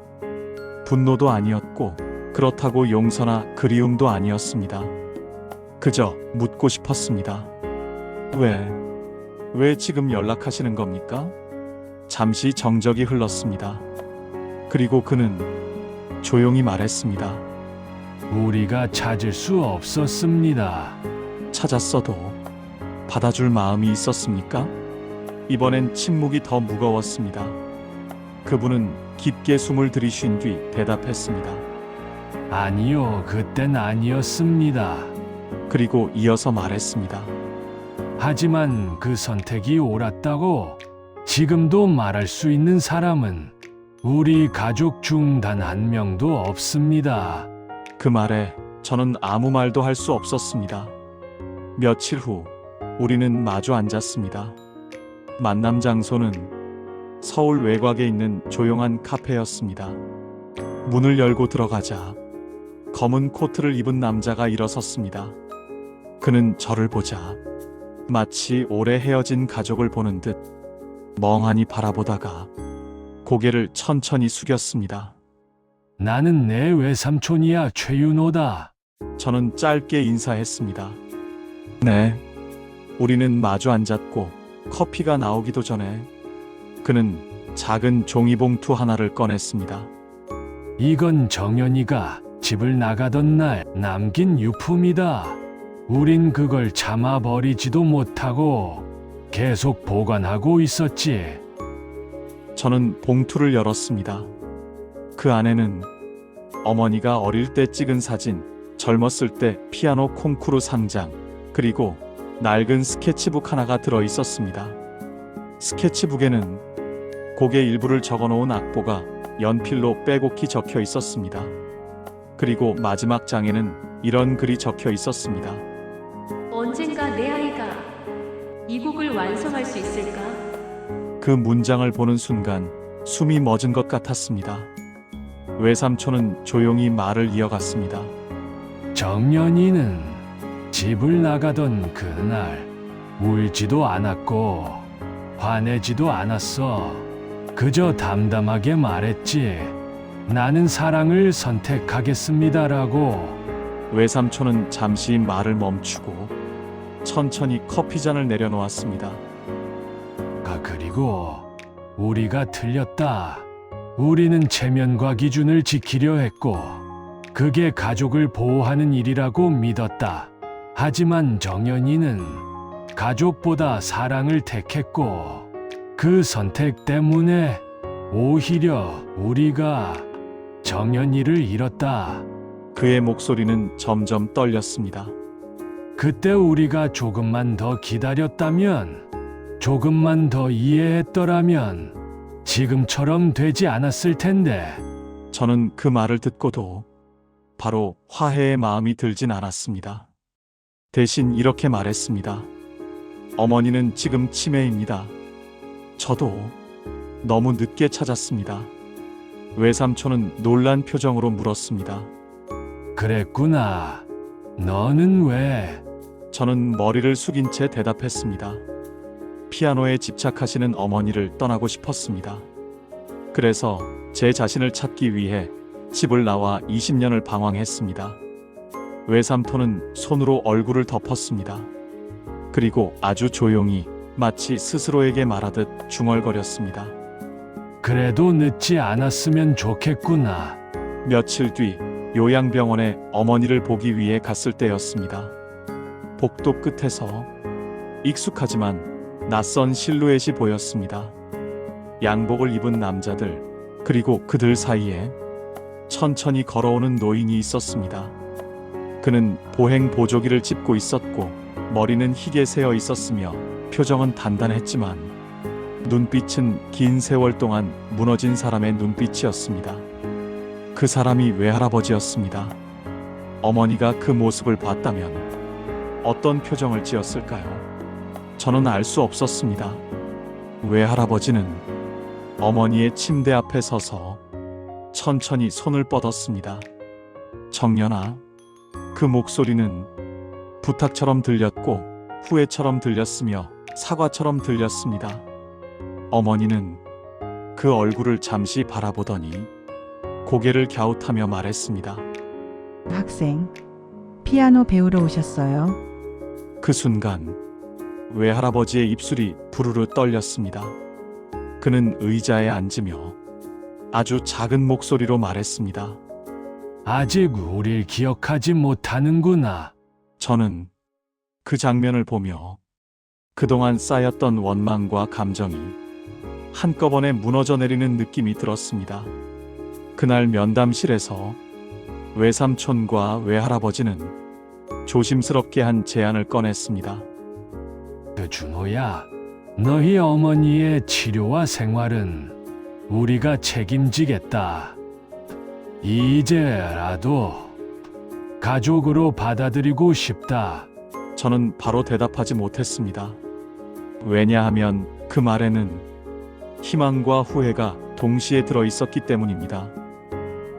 분노도 아니었고 그렇다고 용서나 그리움도 아니었습니다. 그저 묻고 싶었습니다. 왜 지금 연락하시는 겁니까? 잠시 정적이 흘렀습니다. 그리고 그는 조용히 말했습니다. 우리가 찾을 수 없었습니다. 찾았어도 받아줄 마음이 있었습니까? 이번엔 침묵이 더 무거웠습니다. 그분은 깊게 숨을 들이쉰 뒤 대답했습니다. 아니요, 그땐 아니었습니다. 그리고 이어서 말했습니다. 하지만 그 선택이 옳았다고 지금도 말할 수 있는 사람은 우리 가족 중 단 한 명도 없습니다. 그 말에 저는 아무 말도 할 수 없었습니다. 며칠 후 우리는 마주 앉았습니다. 만남 장소는 서울 외곽에 있는 조용한 카페였습니다. 문을 열고 들어가자 검은 코트를 입은 남자가 일어섰습니다. 그는 저를 보자 마치 오래 헤어진 가족을 보는 듯 멍하니 바라보다가 고개를 천천히 숙였습니다. 나는 내 외삼촌이야, 최윤호다. 저는 짧게 인사했습니다. 네. 우리는 마주 앉았고 커피가 나오기도 전에 그는 작은 종이봉투 하나를 꺼냈습니다. 이건 정연이가 집을 나가던 날 남긴 유품이다. 우린 그걸 참아버리지도 못하고 계속 보관하고 있었지. 저는 봉투를 열었습니다. 그 안에는 어머니가 어릴 때 찍은 사진, 젊었을 때 피아노 콩쿠르 상장, 그리고 낡은 스케치북 하나가 들어 있었습니다. 스케치북에는 곡의 일부를 적어놓은 악보가 연필로 빼곡히 적혀 있었습니다. 그리고 마지막 장에는 이런 글이 적혀 있었습니다. 언젠가 내 아이가 이 곡을 완성할 수 있을까? 그 문장을 보는 순간 숨이 멎은 것 같았습니다. 외삼촌은 조용히 말을 이어갔습니다. 정연이는 집을 나가던 그날 울지도 않았고 화내지도 않았어. 그저 담담하게 말했지. 나는 사랑을 선택하겠습니다라고. 외삼촌은 잠시 말을 멈추고 천천히 커피잔을 내려놓았습니다. 그리고 우리가 틀렸다. 우리는 체면과 기준을 지키려 했고 그게 가족을 보호하는 일이라고 믿었다. 하지만 정연이는 가족보다 사랑을 택했고 그 선택 때문에 오히려 우리가 정연이를 잃었다. 그의 목소리는 점점 떨렸습니다. 그때 우리가 조금만 더 기다렸다면, 조금만 더 이해했더라면 지금처럼 되지 않았을 텐데. 저는 그 말을 듣고도 바로 화해의 마음이 들진 않았습니다. 대신 이렇게 말했습니다. 어머니는 지금 치매입니다. 저도 너무 늦게 찾았습니다. 외삼촌은 놀란 표정으로 물었습니다. 그랬구나. 너는 왜? 저는 머리를 숙인 채 대답했습니다. 피아노에 집착하시는 어머니를 떠나고 싶었습니다. 그래서 제 자신을 찾기 위해 집을 나와 20년을 방황했습니다. 외삼촌은 손으로 얼굴을 덮었습니다. 그리고 아주 조용히 마치 스스로에게 말하듯 중얼거렸습니다. 그래도 늦지 않았으면 좋겠구나. 며칠 뒤 요양병원에 어머니를 보기 위해 갔을 때였습니다. 복도 끝에서 익숙하지만 낯선 실루엣이 보였습니다. 양복을 입은 남자들, 그리고 그들 사이에 천천히 걸어오는 노인이 있었습니다. 그는 보행 보조기를 짚고 있었고 머리는 희게 새어 있었으며 표정은 단단했지만 눈빛은 긴 세월 동안 무너진 사람의 눈빛이었습니다. 그 사람이 외할아버지였습니다. 어머니가 그 모습을 봤다면 어떤 표정을 지었을까요? 저는 알 수 없었습니다. 외할아버지는 어머니의 침대 앞에 서서 천천히 손을 뻗었습니다. 정연아, 그 목소리는 부탁처럼 들렸고 후회처럼 들렸으며 사과처럼 들렸습니다. 어머니는 그 얼굴을 잠시 바라보더니 고개를 갸웃하며 말했습니다. 학생, 피아노 배우러 오셨어요? 그 순간 외할아버지의 입술이 부르르 떨렸습니다. 그는 의자에 앉으며 아주 작은 목소리로 말했습니다. 아직 우릴 기억하지 못하는구나. 저는 그 장면을 보며 그동안 쌓였던 원망과 감정이 한꺼번에 무너져 내리는 느낌이 들었습니다. 그날 면담실에서 외삼촌과 외할아버지는 조심스럽게 한 제안을 꺼냈습니다. 준호야, 너희 어머니의 치료와 생활은 우리가 책임지겠다. 이제라도 가족으로 받아들이고 싶다. 저는 바로 대답하지 못했습니다. 왜냐하면 그 말에는 희망과 후회가 동시에 들어 있었기 때문입니다.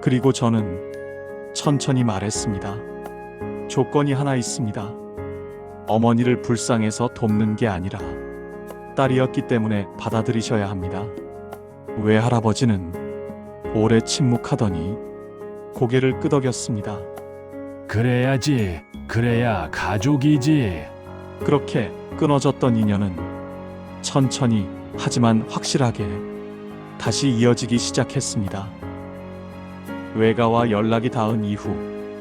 그리고 저는 천천히 말했습니다. 조건이 하나 있습니다. 어머니를 불쌍해서 돕는 게 아니라 딸이었기 때문에 받아들이셔야 합니다. 외할아버지는 오래 침묵하더니 고개를 끄덕였습니다. 그래야지. 그래야 가족이지. 그렇게 끊어졌던 인연은 천천히 하지만 확실하게 다시 이어지기 시작했습니다. 외가와 연락이 닿은 이후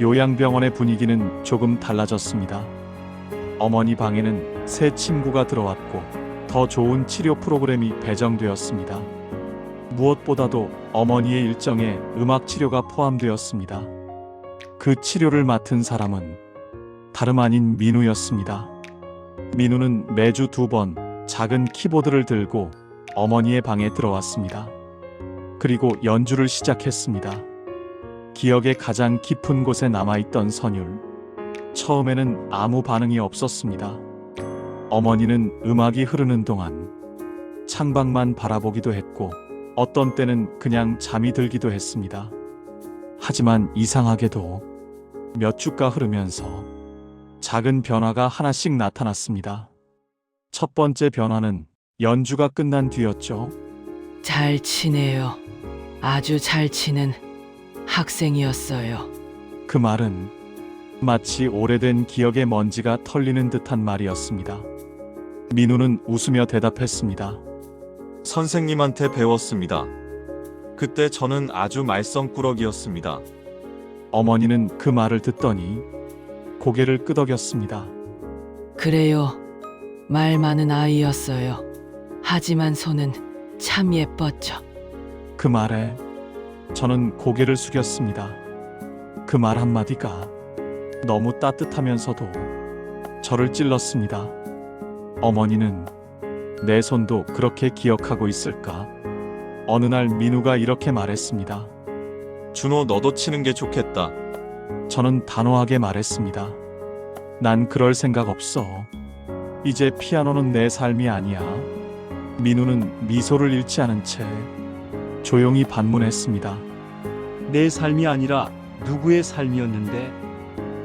요양병원의 분위기는 조금 달라졌습니다. 어머니 방에는 새 친구가 들어왔고 더 좋은 치료 프로그램이 배정되었습니다. 무엇보다도 어머니의 일정에 음악 치료가 포함되었습니다. 그 치료를 맡은 사람은 다름 아닌 민우였습니다. 민우는 매주 2번 작은 키보드를 들고 어머니의 방에 들어왔습니다. 그리고 연주를 시작했습니다. 기억의 가장 깊은 곳에 남아있던 선율. 처음에는 아무 반응이 없었습니다. 어머니는 음악이 흐르는 동안 창밖만 바라보기도 했고 어떤 때는 그냥 잠이 들기도 했습니다. 하지만 이상하게도 몇 주가 흐르면서 작은 변화가 하나씩 나타났습니다. 첫 번째 변화는 연주가 끝난 뒤였죠. 잘 치네요. 아주 잘 치는 학생이었어요. 그 말은 마치 오래된 기억의 먼지가 털리는 듯한 말이었습니다. 민우는 웃으며 대답했습니다. 선생님한테 배웠습니다. 그때 저는 아주 말썽꾸러기였습니다. 어머니는 그 말을 듣더니 고개를 끄덕였습니다. 그래요. 말 많은 아이였어요. 하지만 손은 참 예뻤죠. 그 말에 저는 고개를 숙였습니다. 그 말 한마디가 너무 따뜻하면서도 저를 찔렀습니다. 어머니는 내 손도 그렇게 기억하고 있을까? 어느 날 민우가 이렇게 말했습니다. 준호, 너도 치는 게 좋겠다. 저는 단호하게 말했습니다. 난 그럴 생각 없어. 이제 피아노는 내 삶이 아니야. 민우는 미소를 잃지 않은 채 조용히 반문했습니다. 내 삶이 아니라 누구의 삶이었는데?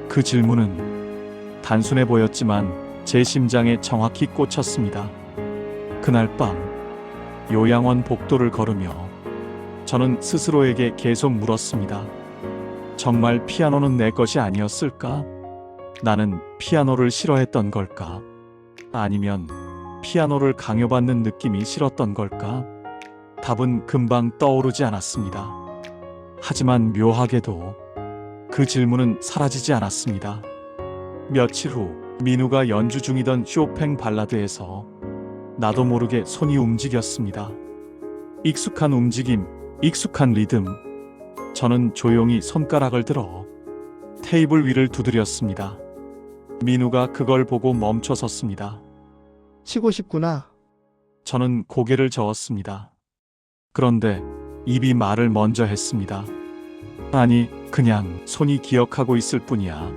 그 질문은 단순해 보였지만 제 심장에 정확히 꽂혔습니다. 그날 밤 요양원 복도를 걸으며 저는 스스로에게 계속 물었습니다. 정말 피아노는 내 것이 아니었을까? 나는 피아노를 싫어했던 걸까? 아니면 피아노를 강요받는 느낌이 싫었던 걸까? 답은 금방 떠오르지 않았습니다. 하지만 묘하게도 그 질문은 사라지지 않았습니다. 며칠 후 민우가 연주 중이던 쇼팽 발라드에서 나도 모르게 손이 움직였습니다. 익숙한 움직임, 익숙한 리듬. 저는 조용히 손가락을 들어 테이블 위를 두드렸습니다. 민우가 그걸 보고 멈춰 섰습니다. 치고 싶구나. 저는 고개를 저었습니다. 그런데 입이 말을 먼저 했습니다. 아니, 그냥 손이 기억하고 있을 뿐이야.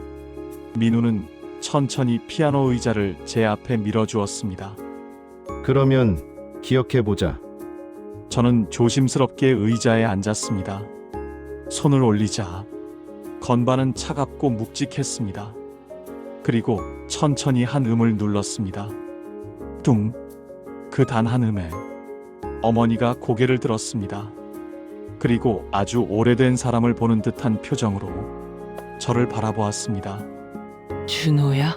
민우는 천천히 피아노 의자를 제 앞에 밀어주었습니다. 그러면 기억해보자. 저는 조심스럽게 의자에 앉았습니다. 손을 올리자 건반은 차갑고 묵직했습니다. 그리고 천천히 한 음을 눌렀습니다. 뚱. 그 단 한 음에 어머니가 고개를 들었습니다. 그리고 아주 오래된 사람을 보는 듯한 표정으로 저를 바라보았습니다. 준호야?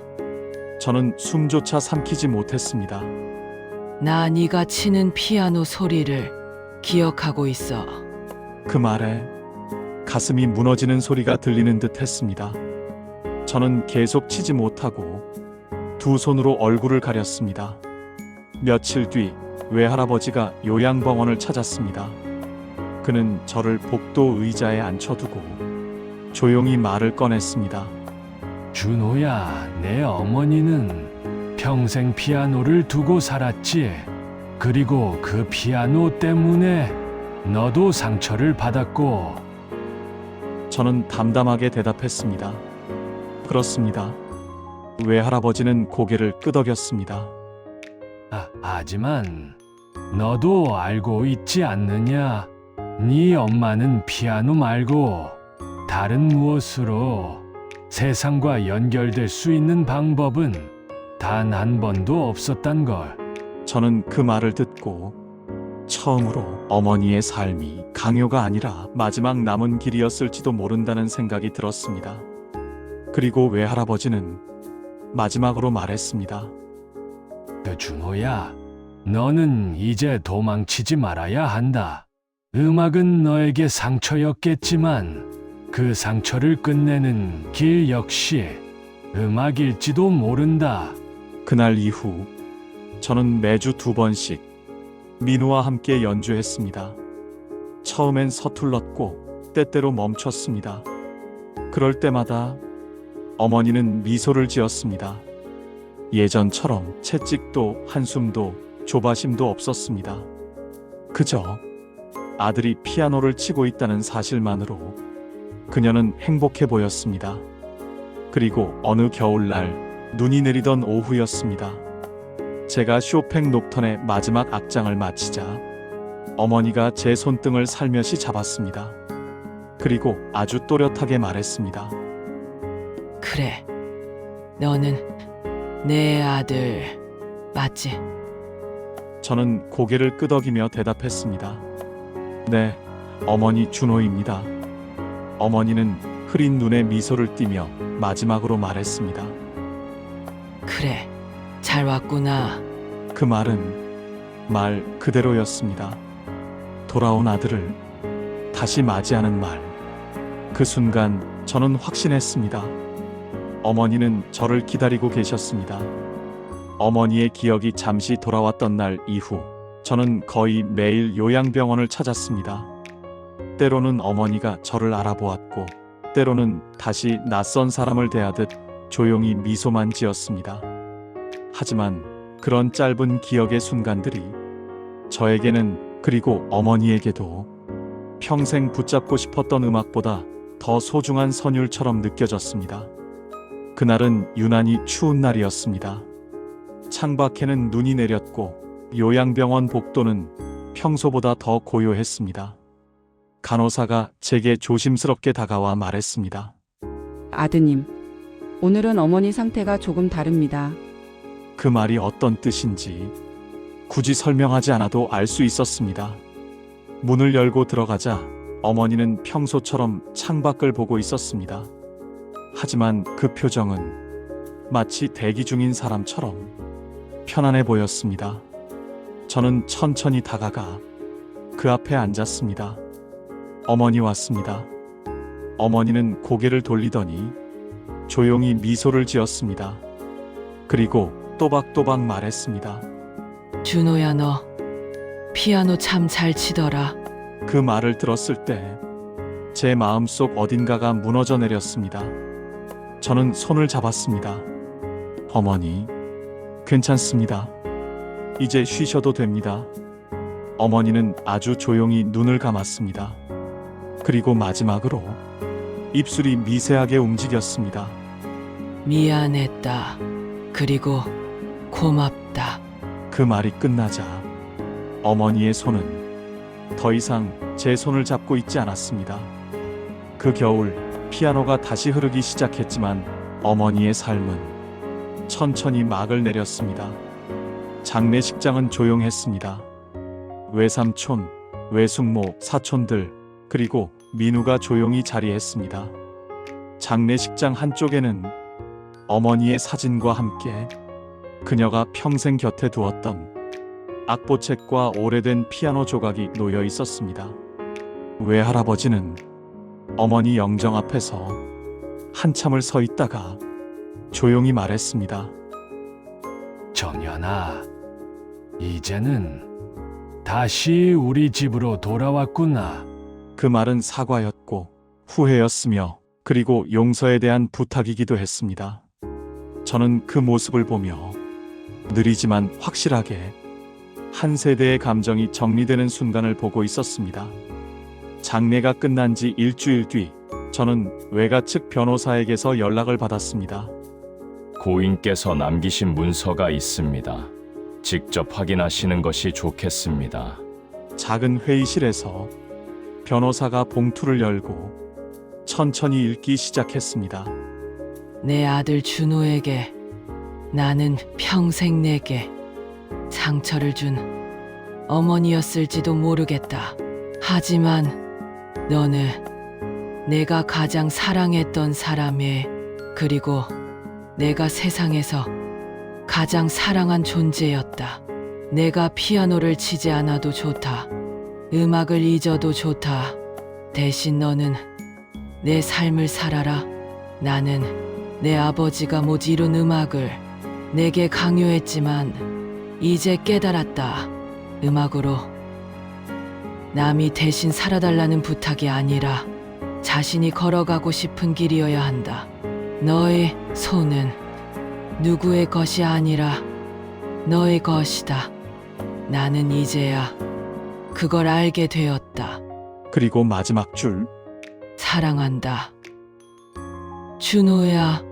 저는 숨조차 삼키지 못했습니다. 나 네가 치는 피아노 소리를 기억하고 있어. 그 말에 가슴이 무너지는 소리가 들리는 듯 했습니다. 저는 계속 치지 못하고 두 손으로 얼굴을 가렸습니다. 며칠 뒤 외할아버지가 요양병원을 찾았습니다. 그는 저를 복도 의자에 앉혀두고 조용히 말을 꺼냈습니다. 준호야, 내 어머니는 평생 피아노를 두고 살았지. 그리고 그 피아노 때문에 너도 상처를 받았고. 저는 담담하게 대답했습니다. 그렇습니다. 외할아버지는 고개를 끄덕였습니다. 하지만 너도 알고 있지 않느냐? 네 엄마는 피아노 말고 다른 무엇으로 세상과 연결될 수 있는 방법은 단 한 번도 없었단 걸. 저는 그 말을 듣고 처음으로 어머니의 삶이 강요가 아니라 마지막 남은 길이었을지도 모른다는 생각이 들었습니다. 그리고 외할아버지는 마지막으로 말했습니다. 준호야, 너는 이제 도망치지 말아야 한다. 음악은 너에게 상처였겠지만 그 상처를 끝내는 길 역시 음악일지도 모른다. 그날 이후 저는 매주 2번씩 민우와 함께 연주했습니다. 처음엔 서툴렀고 때때로 멈췄습니다. 그럴 때마다 어머니는 미소를 지었습니다. 예전처럼 채찍도 한숨도 조바심도 없었습니다. 그저 아들이 피아노를 치고 있다는 사실만으로 그녀는 행복해 보였습니다. 그리고 어느 겨울날 눈이 내리던 오후였습니다. 제가 쇼팽 녹턴의 마지막 악장을 마치자 어머니가 제 손등을 살며시 잡았습니다. 그리고 아주 또렷하게 말했습니다. 그래, 너는 내 아들 맞지? 저는 고개를 끄덕이며 대답했습니다. 네, 어머니 준호입니다. 어머니는 흐린 눈에 미소를 띠며 마지막으로 말했습니다. 그래, 잘 왔구나. 그 말은 말 그대로였습니다. 돌아온 아들을 다시 맞이하는 말. 그 순간 저는 확신했습니다. 어머니는 저를 기다리고 계셨습니다. 어머니의 기억이 잠시 돌아왔던 날 이후 저는 거의 매일 요양병원을 찾았습니다. 때로는 어머니가 저를 알아보았고 때로는 다시 낯선 사람을 대하듯 조용히 미소만 지었습니다. 하지만 그런 짧은 기억의 순간들이 저에게는 그리고 어머니에게도 평생 붙잡고 싶었던 음악보다 더 소중한 선율처럼 느껴졌습니다. 그날은 유난히 추운 날이었습니다. 창밖에는 눈이 내렸고 요양병원 복도는 평소보다 더 고요했습니다. 간호사가 제게 조심스럽게 다가와 말했습니다. 아드님, 오늘은 어머니 상태가 조금 다릅니다. 그 말이 어떤 뜻인지 굳이 설명하지 않아도 알 수 있었습니다. 문을 열고 들어가자 어머니는 평소처럼 창밖을 보고 있었습니다. 하지만 그 표정은 마치 대기 중인 사람처럼 편안해 보였습니다. 저는 천천히 다가가 그 앞에 앉았습니다. 어머니 왔습니다. 어머니는 고개를 돌리더니 조용히 미소를 지었습니다. 그리고 또박또박 말했습니다. 준호야, 너 피아노 참 잘 치더라. 그 말을 들었을 때 제 마음속 어딘가가 무너져 내렸습니다. 저는 손을 잡았습니다. 어머니, 괜찮습니다. 이제 쉬셔도 됩니다. 어머니는 아주 조용히 눈을 감았습니다. 그리고 마지막으로 입술이 미세하게 움직였습니다. 미안했다. 그리고 고맙다. 그 말이 끝나자 어머니의 손은 더 이상 제 손을 잡고 있지 않았습니다. 그 겨울 피아노가 다시 흐르기 시작했지만 어머니의 삶은 천천히 막을 내렸습니다. 장례식장은 조용했습니다. 외삼촌, 외숙모, 사촌들, 그리고 민우가 조용히 자리했습니다. 장례식장 한쪽에는 어머니의 사진과 함께 그녀가 평생 곁에 두었던 악보책과 오래된 피아노 조각이 놓여 있었습니다. 외할아버지는 어머니 영정 앞에서 한참을 서 있다가 조용히 말했습니다. 정연아, 이제는 다시 우리 집으로 돌아왔구나. 그 말은 사과였고 후회였으며 그리고 용서에 대한 부탁이기도 했습니다. 저는 그 모습을 보며 느리지만 확실하게 한 세대의 감정이 정리되는 순간을 보고 있었습니다. 장례가 끝난 지 일주일 뒤 저는 외가 측 변호사에게서 연락을 받았습니다. 고인께서 남기신 문서가 있습니다. 직접 확인하시는 것이 좋겠습니다. 작은 회의실에서 변호사가 봉투를 열고 천천히 읽기 시작했습니다. 내 아들 준호에게 나는 평생 내게 상처를 준 어머니였을지도 모르겠다. 하지만 너는 내가 가장 사랑했던 사람의, 그리고 내가 세상에서 가장 사랑한 존재였다. 내가 피아노를 치지 않아도 좋다. 음악을 잊어도 좋다. 대신 너는 내 삶을 살아라. 나는 내 아버지가 못 이룬 음악을 내게 강요했지만 이제 깨달았다. 음악으로 남이 대신 살아달라는 부탁이 아니라 자신이 걸어가고 싶은 길이어야 한다. 너의 손은 누구의 것이 아니라 너의 것이다. 나는 이제야 그걸 알게 되었다. 그리고 마지막 줄. 사랑한다. 준호야.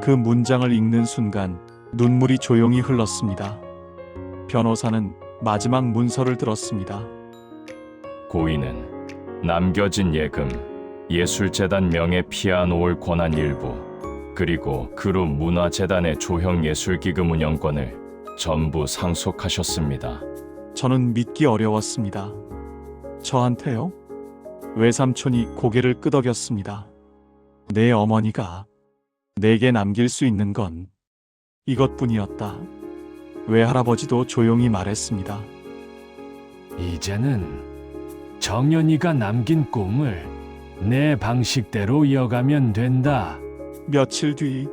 그 문장을 읽는 순간 눈물이 조용히 흘렀습니다. 변호사는 마지막 문서를 들었습니다. 고인은 남겨진 예금, 예술재단 명예 피아노 권한 일부, 그리고 그룹 문화재단의 조형 예술기금 운영권을 전부 상속하셨습니다. 저는 믿기 어려웠습니다. 저한테요? 외삼촌이 고개를 끄덕였습니다. 내 어머니가 내게 남길 수 있는 건 이것뿐이었다. 외할아버지도 조용히 말했습니다. 이제는 정연이가 남긴 꿈을 내 방식대로 이어가면 된다. 며칠 뒤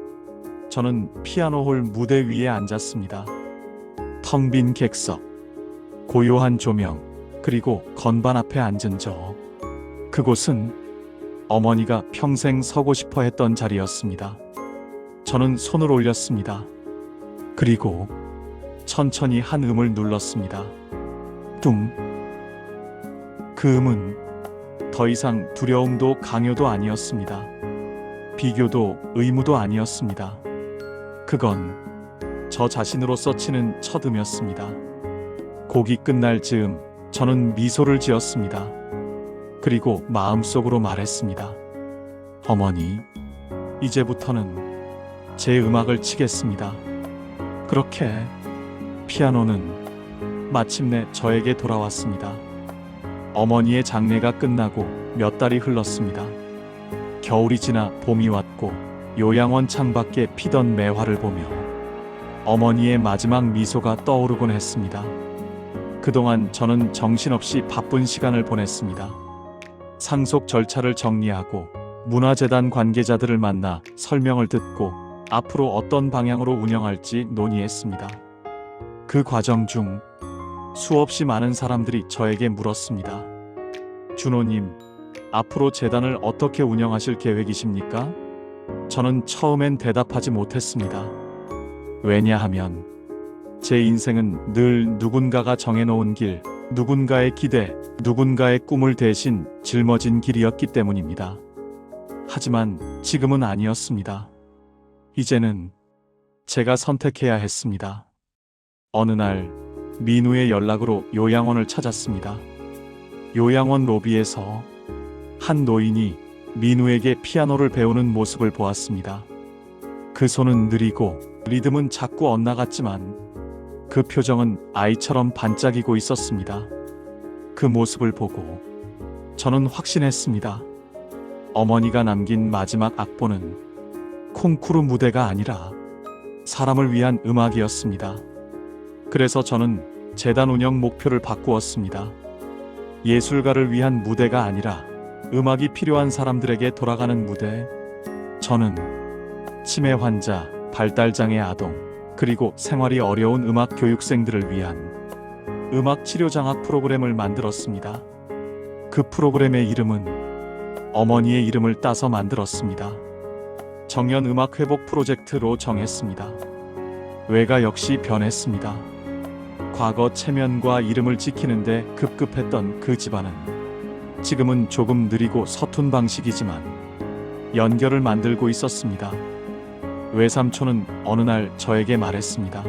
저는 피아노홀 무대 위에 앉았습니다. 텅 빈 객석, 고요한 조명, 그리고 건반 앞에 앉은 저. 그곳은 어머니가 평생 서고 싶어 했던 자리였습니다. 저는 손을 올렸습니다. 그리고 천천히 한 음을 눌렀습니다. 뚱. 그 음은 더 이상 두려움도 강요도 아니었습니다. 비교도 의무도 아니었습니다. 그건 저 자신으로서 치는 첫 음이었습니다. 곡이 끝날 즈음 저는 미소를 지었습니다. 그리고 마음속으로 말했습니다. 어머니, 이제부터는 제 음악을 치겠습니다. 그렇게 피아노는 마침내 저에게 돌아왔습니다. 어머니의 장례가 끝나고 몇 달이 흘렀습니다. 겨울이 지나 봄이 왔고 요양원 창밖에 피던 매화를 보며 어머니의 마지막 미소가 떠오르곤 했습니다. 그동안 저는 정신없이 바쁜 시간을 보냈습니다. 상속 절차를 정리하고 문화재단 관계자들을 만나 설명을 듣고 앞으로 어떤 방향으로 운영할지 논의했습니다. 그 과정 중 수없이 많은 사람들이 저에게 물었습니다. 준호님, 앞으로 재단을 어떻게 운영하실 계획이십니까? 저는 처음엔 대답하지 못했습니다. 왜냐하면 제 인생은 늘 누군가가 정해놓은 길, 누군가의 기대, 누군가의 꿈을 대신 짊어진 길이었기 때문입니다. 하지만 지금은 아니었습니다. 이제는 제가 선택해야 했습니다. 어느 날 민우의 연락으로 요양원을 찾았습니다. 요양원 로비에서 한 노인이 민우에게 피아노를 배우는 모습을 보았습니다. 그 손은 느리고 리듬은 자꾸 엇나갔지만 그 표정은 아이처럼 반짝이고 있었습니다. 그 모습을 보고 저는 확신했습니다. 어머니가 남긴 마지막 악보는 콩쿠르 무대가 아니라 사람을 위한 음악이었습니다. 그래서 저는 재단 운영 목표를 바꾸었습니다. 예술가를 위한 무대가 아니라 음악이 필요한 사람들에게 돌아가는 무대. 저는 치매 환자, 발달장애 아동, 그리고 생활이 어려운 음악 교육생들을 위한 음악 치료 장학 프로그램을 만들었습니다. 그 프로그램의 이름은 어머니의 이름을 따서 만들었습니다. 정연 음악 회복 프로젝트로 정했습니다. 외가 역시 변했습니다. 과거 체면과 이름을 지키는데 급급했던 그 집안은 지금은 조금 느리고 서툰 방식이지만 연결을 만들고 있었습니다. 외삼촌은 어느 날 저에게 말했습니다.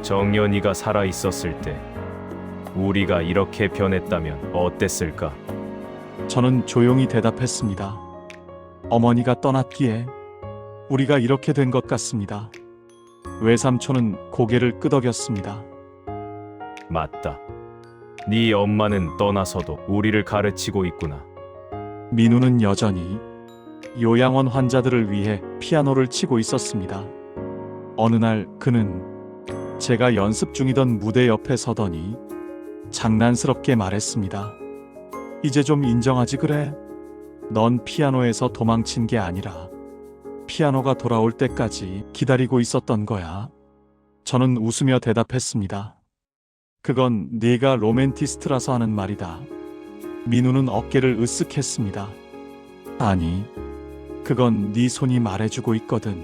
정연이가 살아 있었을 때 우리가 이렇게 변했다면 어땠을까? 저는 조용히 대답했습니다. 어머니가 떠났기에 우리가 이렇게 된 것 같습니다. 외삼촌은 고개를 끄덕였습니다. 맞다. 네 엄마는 떠나서도 우리를 가르치고 있구나. 민우는 여전히 요양원 환자들을 위해 피아노를 치고 있었습니다. 어느 날 그는 제가 연습 중이던 무대 옆에 서더니 장난스럽게 말했습니다. 이제 좀 인정하지 그래? 넌 피아노에서 도망친 게 아니라 피아노가 돌아올 때까지 기다리고 있었던 거야. 저는 웃으며 대답했습니다. 그건 네가 로맨티스트라서 하는 말이다. 민우는 어깨를 으쓱했습니다. 아니, 그건 네 손이 말해주고 있거든.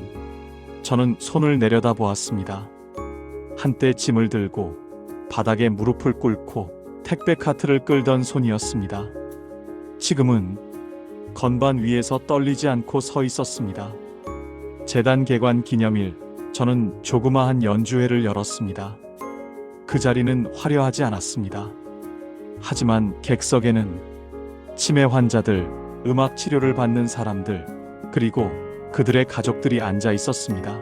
저는 손을 내려다 보았습니다. 한때 짐을 들고 바닥에 무릎을 꿇고 택배 카트를 끌던 손이었습니다. 지금은 건반 위에서 떨리지 않고 서 있었습니다. 재단 개관 기념일, 저는 조그마한 연주회를 열었습니다. 그 자리는 화려하지 않았습니다. 하지만 객석에는 치매 환자들, 음악 치료를 받는 사람들, 그리고 그들의 가족들이 앉아 있었습니다.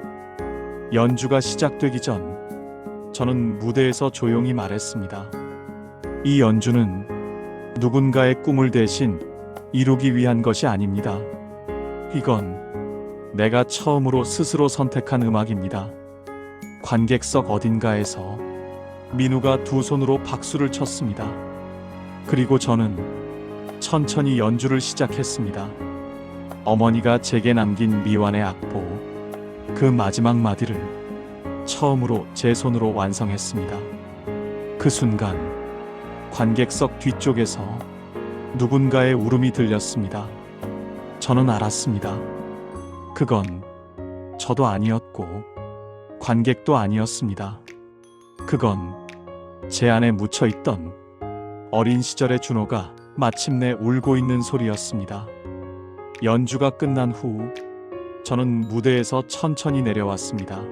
연주가 시작되기 전 저는 무대에서 조용히 말했습니다. 이 연주는 누군가의 꿈을 대신 이루기 위한 것이 아닙니다. 이건 내가 처음으로 스스로 선택한 음악입니다. 관객석 어딘가에서 민우가 두 손으로 박수를 쳤습니다. 그리고 저는 천천히 연주를 시작했습니다. 어머니가 제게 남긴 미완의 악보, 그 마지막 마디를 처음으로 제 손으로 완성했습니다. 그 순간 관객석 뒤쪽에서 누군가의 울음이 들렸습니다. 저는 알았습니다. 그건 저도 아니었고 관객도 아니었습니다. 그건 제 안에 묻혀있던 어린 시절의 준호가 마침내 울고 있는 소리였습니다. 연주가 끝난 후 저는 무대에서 천천히 내려왔습니다.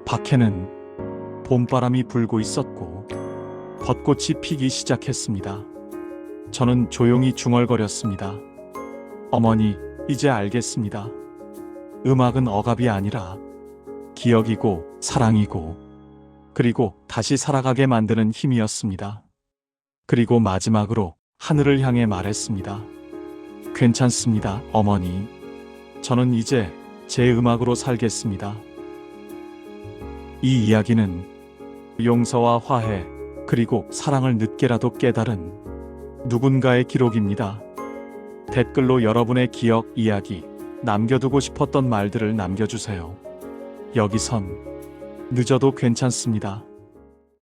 밖에는 봄바람이 불고 있었고 벚꽃이 피기 시작했습니다. 저는 조용히 중얼거렸습니다. 어머니, 이제 알겠습니다. 음악은 억압이 아니라 기억이고 사랑이고 그리고 다시 살아가게 만드는 힘이었습니다. 그리고 마지막으로 하늘을 향해 말했습니다. 괜찮습니다, 어머니. 저는 이제 제 음악으로 살겠습니다. 이 이야기는 용서와 화해, 그리고 사랑을 늦게라도 깨달은 누군가의 기록입니다. 댓글로 여러분의 기억, 이야기, 남겨두고 싶었던 말들을 남겨주세요. 여기선 늦어도 괜찮습니다.